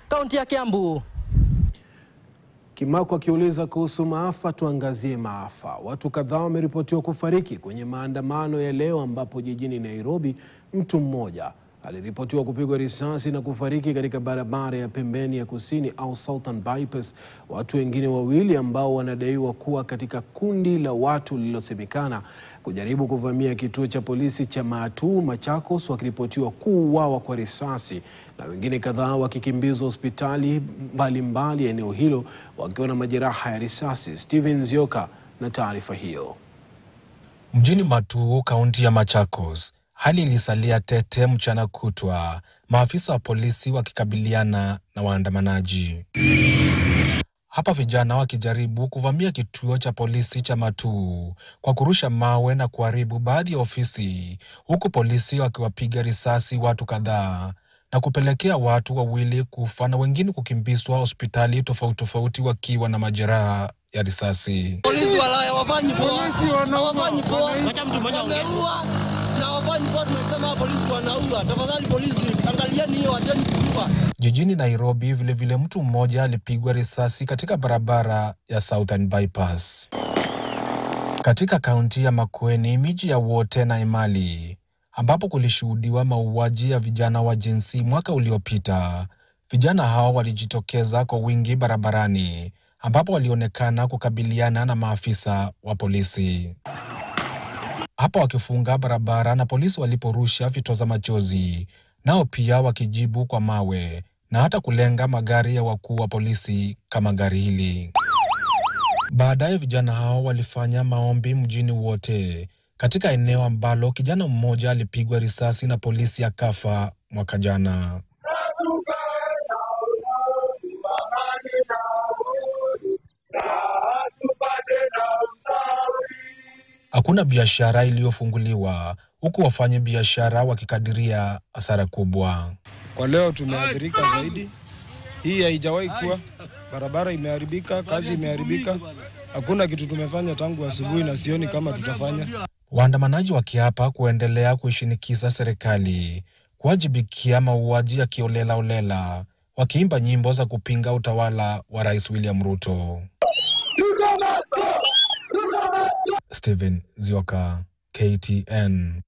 Kaunti ya Kiambu. Kimako akiuliza kuhusu maafa, tuangazie maafa. Watu kadhaa wameripotiwa kufariki kwenye maandamano ya leo, ambapo jijini Nairobi mtu mmoja aliripotiwa kupigwa risasi na kufariki katika barabara ya pembeni ya kusini au Southern Bypass. Watu wengine wawili ambao wanadaiwa kuwa katika kundi la watu lililosemekana kujaribu kuvamia kituo cha polisi cha Matu, Machakos, wakiripotiwa kuuawa kwa risasi, na wengine kadhaa wakikimbizwa hospitali mbalimbali eneo hilo wakiwa na majeraha ya risasi. Steven Zioka na taarifa hiyo. Mjini Matu, kaunti ya Machakos, hali ilisalia tete mchana kutwa, maafisa wa polisi wakikabiliana na waandamanaji. Hapa vijana wakijaribu kuvamia kituo cha polisi cha Matu kwa kurusha mawe na kuharibu baadhi ya ofisi, huku polisi wakiwapiga risasi watu kadhaa na kupelekea watu wawili kufa na wengine kukimbizwa hospitali tofauti wakiwa na majeraha ya risasi. Polisi wala hawafanyi poa. Acha mtu mmoja ameua na hawafanyi poa, tunasema polisi wanaua. Tafadhali polisi, angalieni hiyo, acheni kuua. Jijini Nairobi vile mtu mmoja alipigwa risasi katika barabara ya Southern Bypass. Katika kaunti ya Makueni, miji ya Wote na Emali, ambapo kulishuhudiwa mauaji ya vijana wa jinsi mwaka uliopita, vijana hao walijitokeza kwa wingi barabarani, ambapo walionekana kukabiliana na maafisa wa polisi. Hapa wakifunga barabara na polisi waliporusha vitoza machozi, nao pia wakijibu kwa mawe na hata kulenga magari ya wakuu wa polisi kama gari hili. Baadaye vijana hao walifanya maombi mjini Wote, katika eneo ambalo kijana mmoja alipigwa risasi na polisi akafa mwaka jana. Hakuna biashara iliyofunguliwa, huku wafanya biashara wakikadiria hasara kubwa. Kwa leo tumeathirika zaidi. Hii haijawahi kuwa. Barabara imeharibika, kazi imeharibika. Hakuna kitu tumefanya tangu asubuhi na sioni kama tutafanya. Waandamanaji wakiapa kuendelea kuishinikiza serikali kuwajibikia mauaji ya kiolela, wakiimba nyimbo za kupinga utawala wa Rais William Ruto. Steven Zioka, KTN.